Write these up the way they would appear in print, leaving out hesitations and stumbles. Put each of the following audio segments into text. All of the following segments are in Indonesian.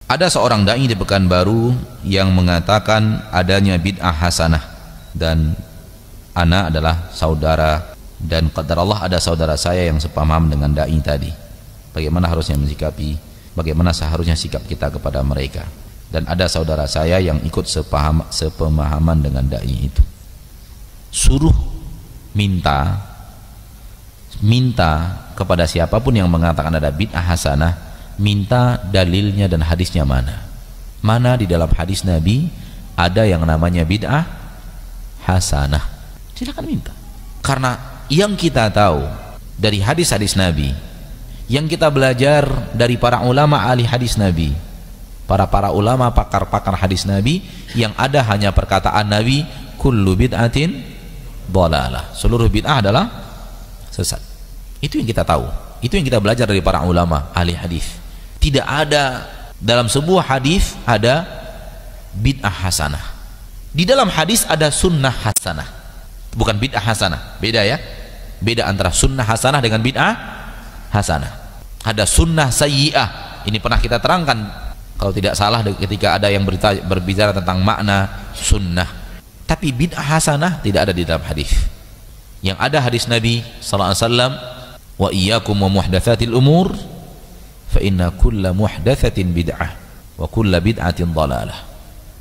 Ada seorang dai di Pekanbaru yang mengatakan adanya bid'ah hasanah, dan ana adalah saudara, dan qadar Allah ada saudara saya yang sepaham dengan dai tadi. Bagaimana harusnya mensikapi, bagaimana seharusnya sikap kita kepada mereka. Dan ada saudara saya yang ikut sepemahaman dengan dai itu. Suruh minta kepada siapapun yang mengatakan ada bid'ah hasanah, minta dalilnya dan hadisnya mana di dalam hadis Nabi ada yang namanya bid'ah hasanah. Silakan minta, karena yang kita tahu dari hadis-hadis Nabi, yang kita belajar dari para ulama ahli hadis Nabi, para ulama pakar-pakar hadis Nabi, yang ada hanya perkataan Nabi, kullu bid'atin dhalalah, seluruh bid'ah adalah sesat. Itu yang kita tahu, itu yang kita belajar dari para ulama ahli hadis. Tidak ada dalam sebuah hadis ada bid'ah hasanah. Di dalam hadis ada sunnah hasanah, bukan bid'ah hasanah. Beda ya, beda antara sunnah hasanah dengan bid'ah hasanah. Ada sunnah sayyi'ah, ini pernah kita terangkan kalau tidak salah ketika ada yang berbicara tentang makna sunnah. Tapi bid'ah hasanah tidak ada di dalam hadis. Yang ada hadis Nabi sallallahu alaihi wasallam, wa iyyakum wa muhdatsatil umur fa inna kulla muhdatsatin bid'ah wa kulla bid'atin dhalalah.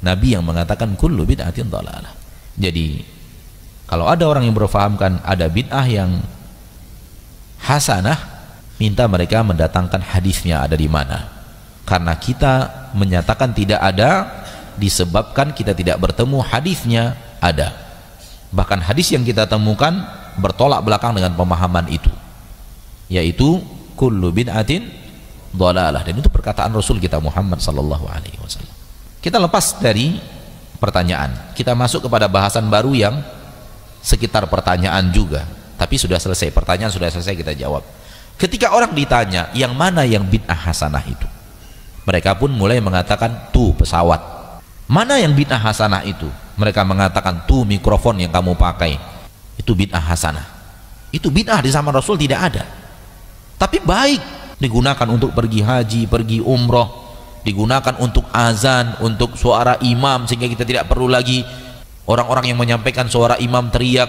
Nabi yang mengatakan kullu bid'atin dhalalah. Jadi kalau ada orang yang berfahamkan ada bid'ah yang hasanah, minta mereka mendatangkan hadisnya ada di mana. Karena kita menyatakan tidak ada disebabkan kita tidak bertemu hadisnya ada. Bahkan hadis yang kita temukan bertolak belakang dengan pemahaman itu, yaitu kullu bid'atin dhalalah, dan itu perkataan Rasul kita Muhammad sallallahu alaihi wasallam. Kita lepas dari pertanyaan, kita masuk kepada bahasan baru yang sekitar pertanyaan juga, tapi sudah selesai, pertanyaan sudah selesai, kita jawab. Ketika orang ditanya yang mana yang bid'ah hasanah itu, mereka pun mulai mengatakan tuh pesawat. Mana yang bid'ah hasanah itu? Mereka mengatakan tuh mikrofon yang kamu pakai, itu bid'ah hasanah. Itu bid'ah di zaman Rasul tidak ada, tapi baik, digunakan untuk pergi haji, pergi umroh, digunakan untuk azan, untuk suara imam, sehingga kita tidak perlu lagi orang-orang yang menyampaikan suara imam teriak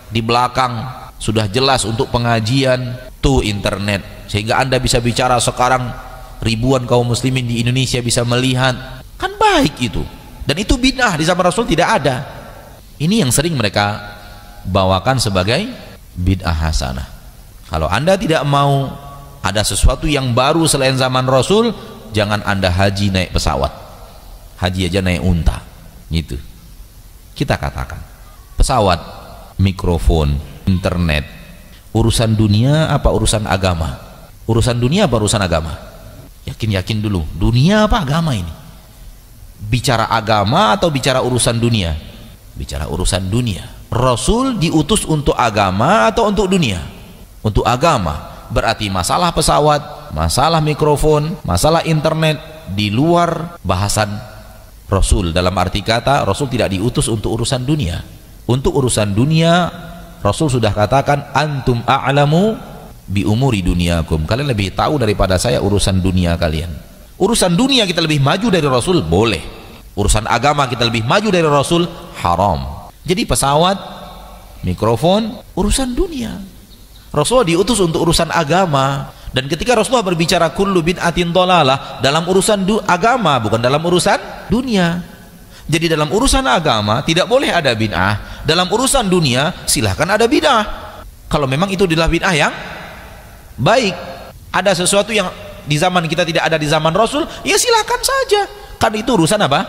di belakang. Sudah jelas untuk pengajian. Tuh internet, sehingga Anda bisa bicara sekarang, ribuan kaum muslimin di Indonesia bisa melihat. Kan baik itu, dan itu bid'ah di zaman Rasul tidak ada. Ini yang sering mereka bawakan sebagai bid'ah hasanah. Kalau Anda tidak mau ada sesuatu yang baru selain zaman Rasul, jangan Anda haji naik pesawat, haji aja naik unta gitu. Kita katakan pesawat, mikrofon, internet, urusan dunia apa urusan agama? Urusan dunia apa urusan agama? Yakin dulu, dunia apa agama ini? Bicara agama atau bicara urusan dunia? Bicara urusan dunia. Rasul diutus untuk agama atau untuk dunia? Untuk agama. Berarti masalah pesawat, masalah mikrofon, masalah internet di luar bahasan Rasul. Dalam arti kata, Rasul tidak diutus untuk urusan dunia. Untuk urusan dunia, Rasul sudah katakan, antum a'lamu bi umuri dunyakum, kalian lebih tahu daripada saya urusan dunia kalian. Urusan dunia kita lebih maju dari Rasul, boleh. Urusan agama kita lebih maju dari Rasul, haram. Jadi pesawat, mikrofon, urusan dunia. Rasulullah diutus untuk urusan agama, dan ketika Rasulullah berbicara kullu bid'atin dhalalah dalam urusan agama, bukan dalam urusan dunia. Jadi dalam urusan agama tidak boleh ada bid'ah, dalam urusan dunia silahkan ada bid'ah. Kalau memang itu adalah bid'ah yang baik, ada sesuatu yang di zaman kita tidak ada di zaman Rasul, ya silahkan saja. Kan itu urusan apa?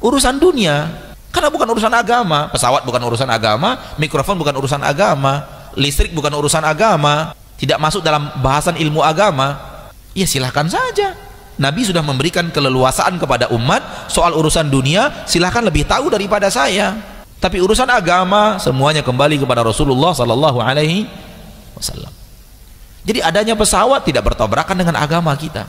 Urusan dunia, karena bukan urusan agama. Pesawat bukan urusan agama, mikrofon bukan urusan agama, listrik bukan urusan agama, tidak masuk dalam bahasan ilmu agama. Ya silahkan saja. Nabi sudah memberikan keleluasaan kepada umat soal urusan dunia, silahkan lebih tahu daripada saya. Tapi urusan agama semuanya kembali kepada Rasulullah sallallahu alaihi wasallam. Jadi adanya pesawat tidak bertabrakan dengan agama kita,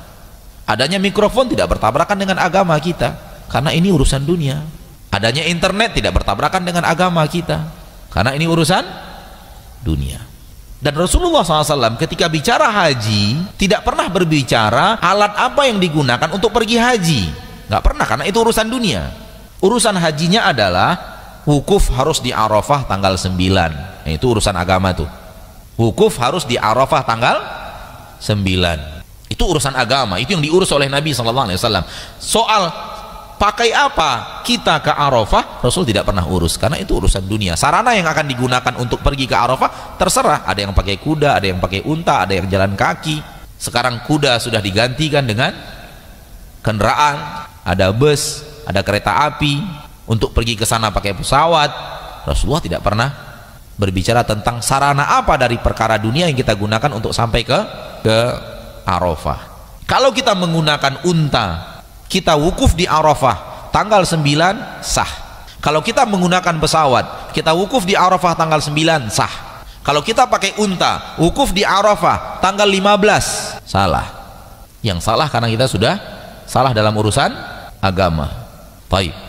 adanya mikrofon tidak bertabrakan dengan agama kita, karena ini urusan dunia. Adanya internet tidak bertabrakan dengan agama kita, karena ini urusan dunia. Dan Rasulullah SAW ketika bicara haji tidak pernah berbicara alat apa yang digunakan untuk pergi haji, nggak pernah, karena itu urusan dunia. Urusan hajinya adalah wukuf harus di Arafah tanggal 9, nah, itu urusan agama tuh. Wukuf harus di Arafah tanggal 9, itu urusan agama, itu yang diurus oleh Nabi SAW. Soal pakai apa kita ke Arafah, Rasul tidak pernah urus, karena itu urusan dunia. Sarana yang akan digunakan untuk pergi ke Arafah terserah, ada yang pakai kuda, ada yang pakai unta, ada yang jalan kaki. Sekarang kuda sudah digantikan dengan kendaraan, ada bus, ada kereta api. Untuk pergi ke sana pakai pesawat. Rasulullah tidak pernah berbicara tentang sarana apa dari perkara dunia yang kita gunakan untuk sampai ke Arafah. Kalau kita menggunakan unta, kita wukuf di Arafah tanggal 9, sah. Kalau kita menggunakan pesawat, kita wukuf di Arafah tanggal 9, sah. Kalau kita pakai unta, wukuf di Arafah tanggal 15, salah. Yang salah karena kita sudah salah dalam urusan agama. Baik.